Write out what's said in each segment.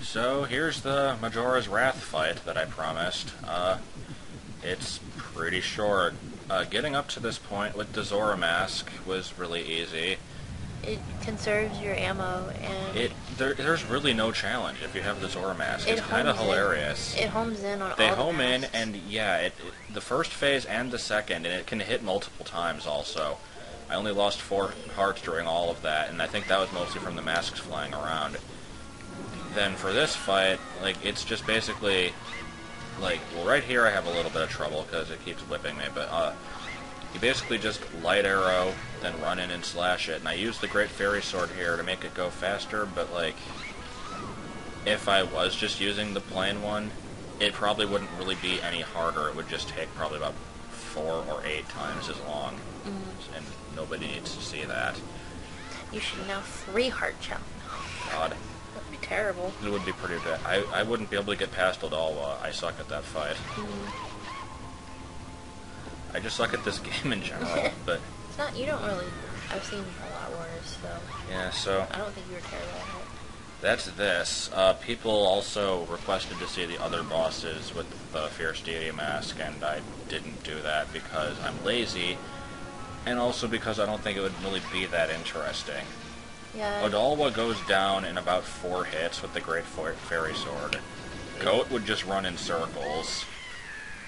So here's the Majora's Wrath fight that I promised. It's pretty short. Getting up to this point with the Zora mask was really easy. It conserves your ammo, and there's really no challenge if you have the Zora mask. It's kind of homes hilarious. It homes in on They all the home in, masks. and yeah, the first phase and the second, and it can hit multiple times also. I only lost 4 hearts during all of that, and I think that was mostly from the masks flying around. Then for this fight, like, it's just basically, like, well, right here I have a little bit of trouble because it keeps whipping me, but you basically just light arrow, then run in and slash it. And I use the Great Fairy Sword here to make it go faster, but, like, if I was just using the plain one, it probably wouldn't really be any harder. It would just take probably about 4 or 8 times as long. And nobody needs to see that. You should now 3-heart challenge. God. That'd be terrible. It would be pretty bad. I wouldn't be able to get past Odalwa. I suck at that fight. I just suck at this game in general, but... It's not, you don't really... I've seen a lot worse, so... Yeah, so... I don't think you were terrible at it. That's this. People also requested to see the other bosses with the Fierce Deity mask, and I didn't do that because I'm lazy, and also because I don't think it would really be that interesting. Yeah. Odalwa goes down in about 4 hits with the Great Fairy Sword. Goat would just run in circles.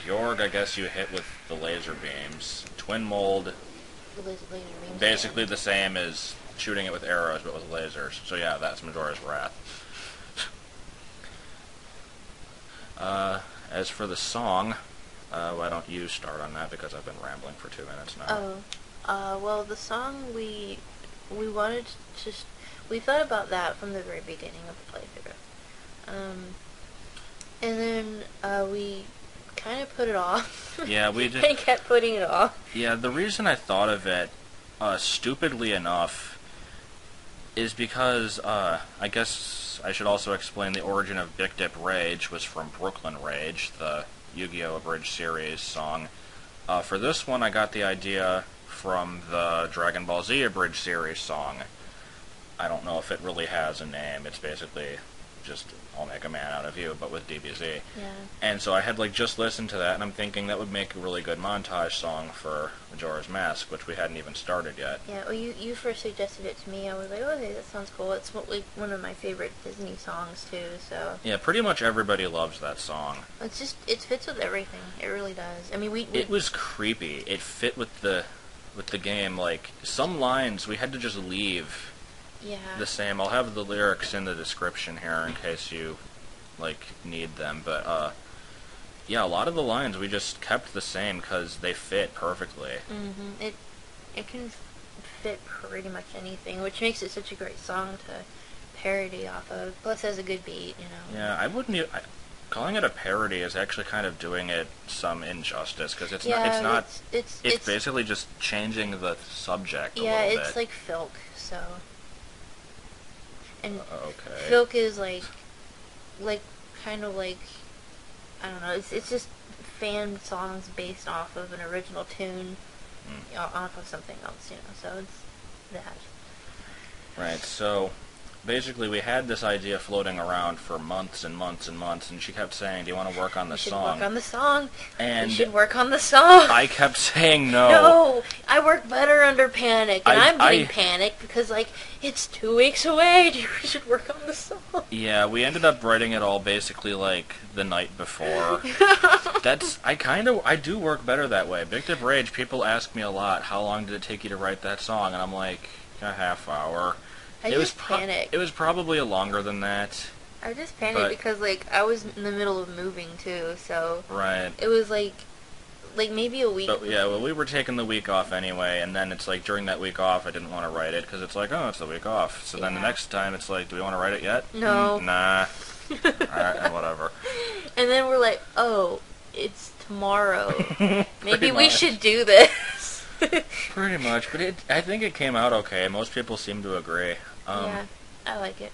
Georg, I guess you hit with the laser beams. Twin Mold, Laser beams. basically the same as shooting it with arrows, but with lasers. So yeah, that's Majora's Wrath. As for the song, why don't you start on that, because I've been rambling for 2 minutes now. Well, the song we wanted to... We thought about that from the very beginning of the playthrough. And then, we kind of put it off. Yeah, we did. And kept putting it off. Yeah, the reason I thought of it, stupidly enough, is because, I guess I should also explain the origin of Big Dip Rage was from Brooklyn Rage, the Yu-Gi-Oh! Abridged series song. For this one, I got the idea from the Dragon Ball Z Abridged series song. I don't know if it really has a name. It's basically just I'll Make a Man Out of You, but with DBZ. Yeah. And so I had just listened to that, and I'm thinking that would make a really good montage song for Majora's Mask, which we hadn't even started yet. Yeah, well, you first suggested it to me. I was like, oh, hey, that sounds cool. It's one of my favorite Disney songs, too, so... Yeah, pretty much everybody loves that song. It fits with everything. It really does. I mean, It was creepy. It fit with the game. Like, some lines we had to just leave the same. I'll have the lyrics in the description here in case you, need them. But, yeah, a lot of the lines we just kept the same because they fit perfectly. Mm-hmm. It can fit pretty much anything, which makes it such a great song to parody off of. Plus, it has a good beat, you know. Yeah, I wouldn't... calling it a parody is actually kind of doing it some injustice, because it's basically just changing the subject a little bit. Yeah, it's like Filk, so... And okay. Filk is kind of I don't know, it's just fan songs based off of an original tune, off of something else, you know, so it's that. Right, so... Basically, we had this idea floating around for months and months and months, and she kept saying, do you want to work on the song? We should work on the song. And we should work on the song. I kept saying no. No, I work better under panic, and I'm getting panicked because, it's 2 weeks away. We should work on the song. Yeah, we ended up writing it all basically, the night before. I do work better that way. Big Dip Rage, people ask me a lot, how long did it take you to write that song? And I'm like, a half hour. I just panicked. It was probably longer than that. I just panicked because, I was in the middle of moving, too, so... Right. It was, maybe a week... But, yeah, well, we were taking the week off anyway, and then it's during that week off, I didn't want to write it, because it's oh, it's the week off. So then the next time, it's do we want to write it yet? No. Nah. Alright, whatever. And then we're like, oh, it's tomorrow. Maybe we should do this. Pretty much, but I think it came out okay. Most people seem to agree. Yeah, I like it.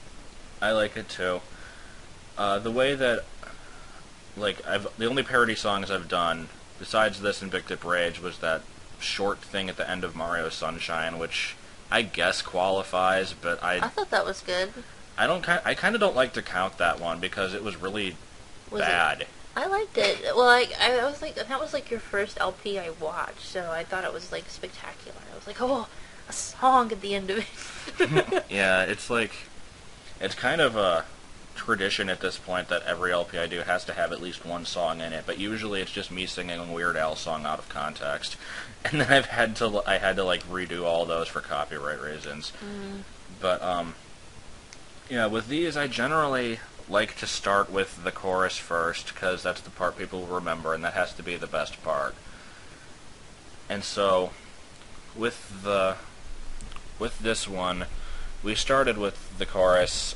I like it too. The way that, the only parody songs I've done, besides this and Big Dip Rage, was that short thing at the end of Mario Sunshine, which I guess qualifies, but I thought that was good. I kind of don't like to count that one because it was really bad. I liked it. Well, I was like, that was like your first LP I watched, so I thought it was like spectacular. I was like, oh, a song at the end of it. Yeah, it's like, it's kind of a tradition at this point that every LP I do has to have at least one song in it, but usually it's just me singing a Weird Al song out of context, and then I had to like redo all those for copyright reasons. But yeah, with these I generally like to start with the chorus first because that's the part people will remember, and that has to be the best part. And so with this one, we started with the chorus.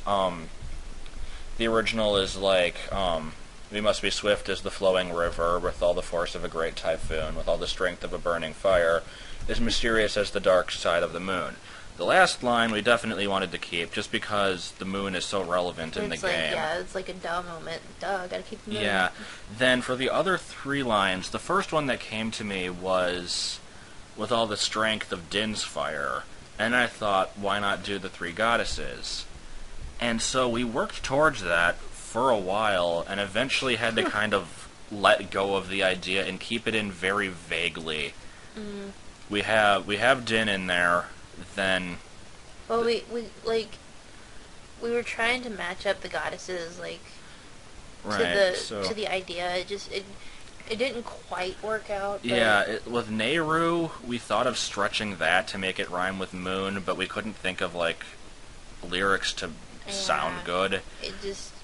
The original is like, we must be swift as the flowing river, with all the force of a great typhoon, with all the strength of a burning fire, as mysterious as the dark side of the moon. The last line we definitely wanted to keep, just because the moon is so relevant in the game. Yeah, it's like a duh moment. Duh, gotta keep the moon. Yeah. Then for the other 3 lines, the first one that came to me was, with all the strength of Din's fire, and I thought, why not do the 3 goddesses? And so we worked towards that for a while, and eventually had to kind of let go of the idea and keep it in very vaguely. We have Din in there, then... Well, we were trying to match up the goddesses, like, to the idea. It didn't quite work out. But yeah, with Nehru, we thought of stretching that to make it rhyme with moon, but we couldn't think of, like, lyrics to sound good.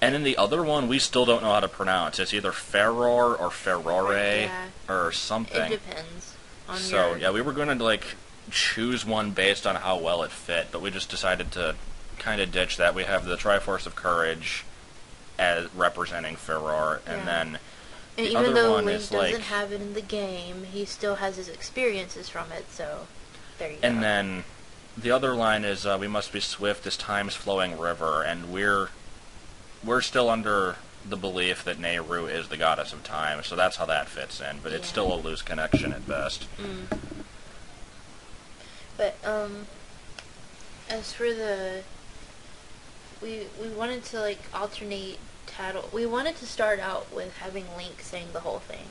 And in the other one, we still don't know how to pronounce. It's either Ferror or Ferrore or something. It depends on yeah, we were going to, like, choose one based on how well it fit, but we just decided to kind of ditch that. We have the Triforce of Courage as representing Ferror, and then and the even other though one Link is doesn't like, have it in the game, he still has his experiences from it, so there you go. And then the other line is, we must be swift as time's flowing river, and we're still under the belief that Nehru is the goddess of time, so that's how that fits in, but it's still a loose connection at best. But, as for the... We wanted to, like, alternate Tatl. We wanted to start out with having Link sing the whole thing.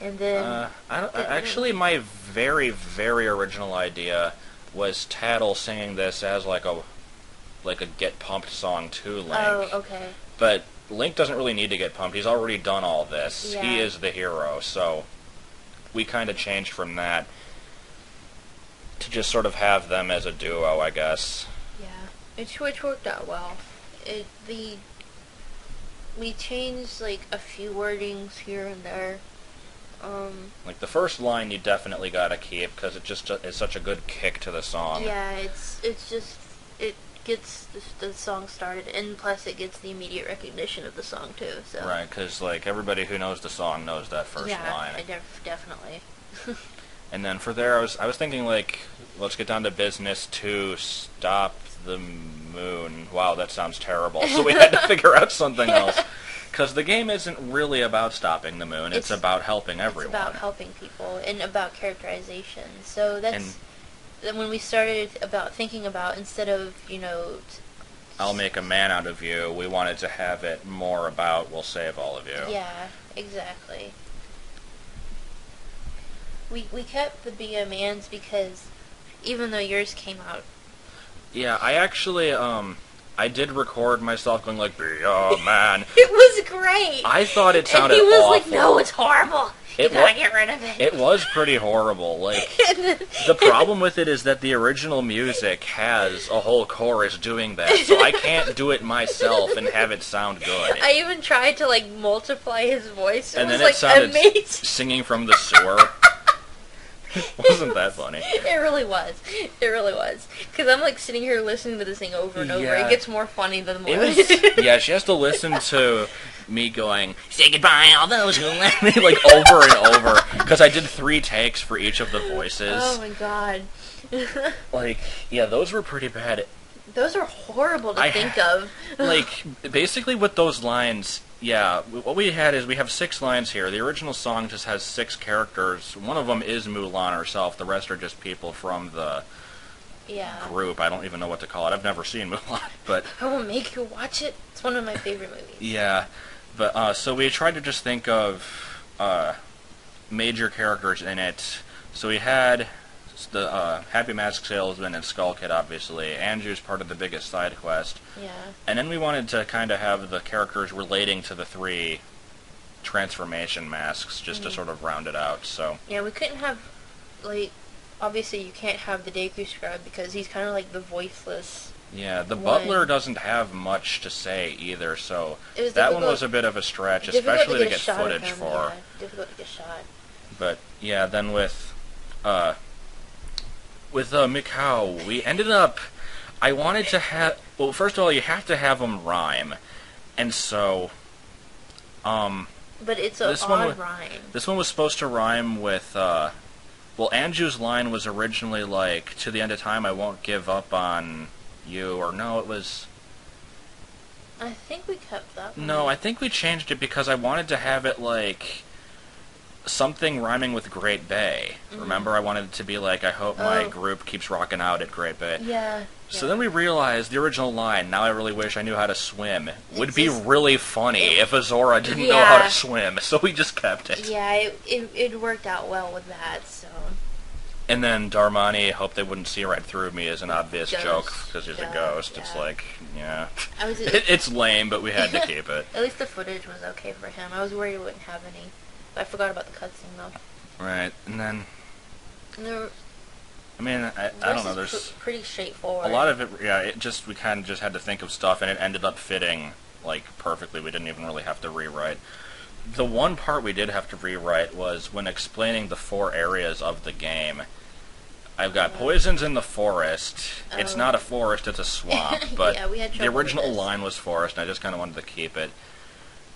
And then... actually, my very, very original idea was Tatl singing this as, like a Get Pumped song to Link. Oh, okay. But Link doesn't really need to get pumped. He's already done all this. Yeah. He is the hero, so we kind of changed from that to just sort of have them as a duo, I guess. Yeah, which worked out well. We changed like a few wordings here and there. Like the first line, you definitely gotta keep because it just is such a good kick to the song. Yeah, it gets the song started, and plus it gets the immediate recognition of the song too. So right, because like everybody who knows the song knows that first line. Yeah, definitely. And then for there, I was thinking, like, let's get down to business to stop the moon. Wow, that sounds terrible. So we had to figure out something else. Because the game isn't really about stopping the moon. It's about helping everyone. It's about helping people and about characterization. So that's when we started thinking about, instead of, I'll make a man out of you, we wanted to have it more about, we'll save all of you. Yeah, exactly. We kept the Be a Man's because even though yours came out... Yeah, I actually, I did record myself going like, be a man. It was great! I thought it sounded awful. And he was awful. like, no, it's horrible! You gotta get rid of it. It was pretty horrible. Like, the problem with it is that the original music has a whole chorus doing that, so I can't do it myself and have it sound good. I even tried to, like, multiply his voice. And then it sounded amazing. Singing from the sewer. Wasn't that funny? It really was. It really was. Because I'm like sitting here listening to this thing over and over. It gets more funny than more. Yeah, she has to listen to me going, say goodbye all those who left me, like over and over. Because I did 3 takes for each of the voices. Oh my god. Like, yeah, those were pretty bad. Those are horrible to think of. Like, basically with those lines, yeah, what we had is we have 6 lines here. The original song just has 6 characters. One of them is Mulan herself. The rest are just people from the Yeah. group. I don't even know what to call it. I've never seen Mulan, but I will make you watch it. It's one of my favorite movies. yeah. But so we tried to just think of major characters in it. So we had the Happy Mask Salesman and Skull Kid, obviously. Anju's part of the biggest side quest. Yeah. And then we wanted to kind of have the characters relating to the 3 transformation masks, just to sort of round it out. So yeah, we couldn't have, like, obviously you can't have the Deku Scrub because he's kind of like the voiceless. yeah, the one. Butler doesn't have much to say either, so It was that one was a bit of a stretch, especially to get footage for. Yeah, difficult to get shot. But yeah, then with Mikau, we ended up. I wanted to have. Well, first of all, you have to have them rhyme, and so. But it's an odd rhyme. This one was supposed to rhyme with. Well, Anju's line was originally like, "To the end of time, I won't give up on you," or no, it was. I think we kept that one. No, I think we changed it because I wanted to have it like. Something rhyming with Great Bay. Remember, I wanted it to be like, I hope my group keeps rocking out at Great Bay. Yeah. So then we realized the original line, now I really wish I knew how to swim, would be really funny if Azora didn't know how to swim, so we just kept it. Yeah, it worked out well with that, so... And then Darmani, hope they wouldn't see right through me, is an obvious joke, because he's a ghost. Yeah. It's like, yeah. It's lame, but we had to keep it. At least the footage was okay for him. I was worried we wouldn't have any. I forgot about the cutscene, though. Right, and then... I mean, I don't know, there's... pretty straightforward. A lot of it, yeah, we kind of just had to think of stuff, and it ended up fitting, like, perfectly. We didn't even really have to rewrite. The one part we did have to rewrite was when explaining the 4 areas of the game. I've got poisons in the forest. It's not a forest, it's a swamp, but yeah, we had the original line was forest, and I just kind of wanted to keep it.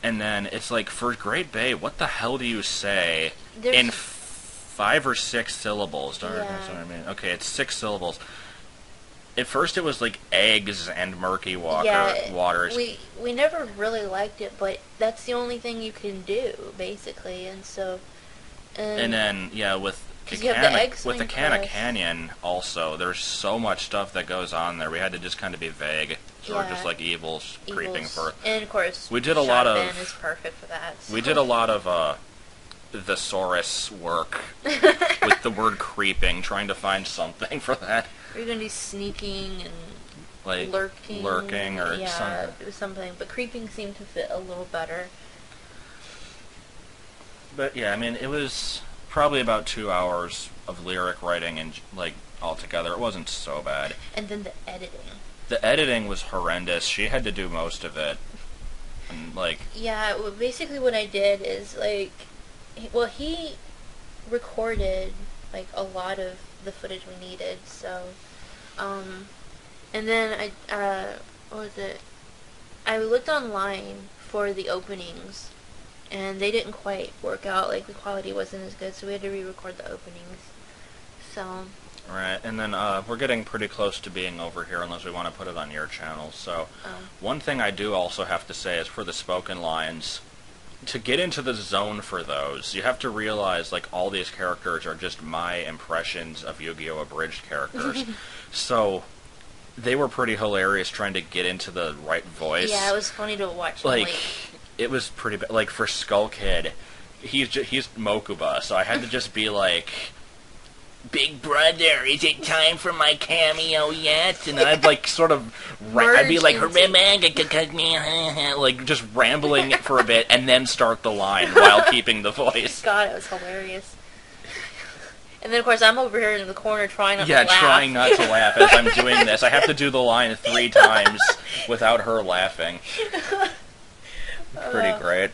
And then it's like, for Great Bay, what the hell do you say in 5 or 6 syllables? That's what I mean. Okay, it's 6 syllables. At first it was like eggs and murky waters. We never really liked it, but that's the only thing you can do, basically, and so... and then, yeah, with the Canna Canyon, also, there's so much stuff that goes on there. We had to just kind of be vague. Or just like evils creeping for. And of course, we did a lot of. is perfect for that. So. We did a lot of thesaurus work with the word creeping, trying to find something for that. We're gonna do sneaking and like lurking or something. It was something, but creeping seemed to fit a little better. But yeah, I mean, it was probably about 2 hours of lyric writing and like altogether. It wasn't so bad. And then the editing. The editing was horrendous. She had to do most of it. And, like... Yeah, well, basically what I did is, like... Well, he recorded, like, a lot of the footage we needed, so... And then what was it? I looked online for the openings, and they didn't quite work out. Like, the quality wasn't as good, so we had to re-record the openings. So... Right, and then we're getting pretty close to being over here unless we want to put it on your channel. So one thing I do also have to say is for the spoken lines, to get into the zone for those, you have to realize like all these characters are just my impressions of Yu-Gi-Oh! Abridged characters. So they were pretty hilarious trying to get into the right voice. Yeah, it was funny to watch. Like, it was pretty bad. Like for Skull Kid, he's Mokuba, so I had to just be like... Big brother, is it time for my cameo yet? And I'd like sort of, I'd be like, like just rambling for a bit, and then start the line while keeping the voice. God, it was hilarious. And then of course I'm over here in the corner trying not to laugh. Yeah, trying not to laugh as I'm doing this. I have to do the line 3 times without her laughing. Pretty great.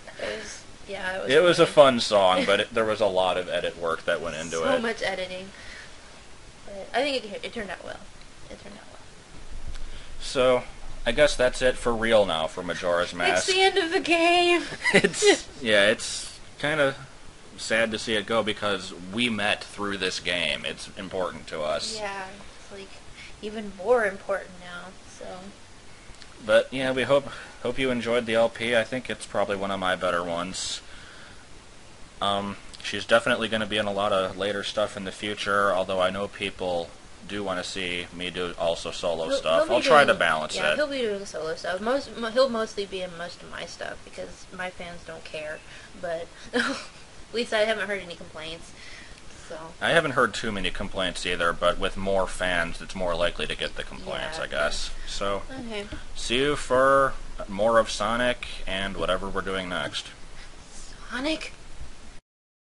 It was a fun song, but there was a lot of edit work that went into it. So much editing. But I think it turned out well. So, I guess that's it for real now for Majora's Mask. It's the end of the game! It's kind of sad to see it go because we met through this game. It's important to us. Yeah, it's like even more important now, so... But yeah, we hope you enjoyed the LP. I think it's probably one of my better ones. She's definitely going to be in a lot of later stuff in the future, although I know people do want to see me do also solo He'll stuff. be I'll try to doing- balance Yeah, it. he'll be doing solo stuff. He'll mostly be in most of my stuff because my fans don't care. But at least I haven't heard any complaints. So I haven't heard too many complaints either, but with more fans, it's more likely to get the complaints, Yeah. I guess. So, okay. see you for more of Sonic and whatever we're doing next. Sonic.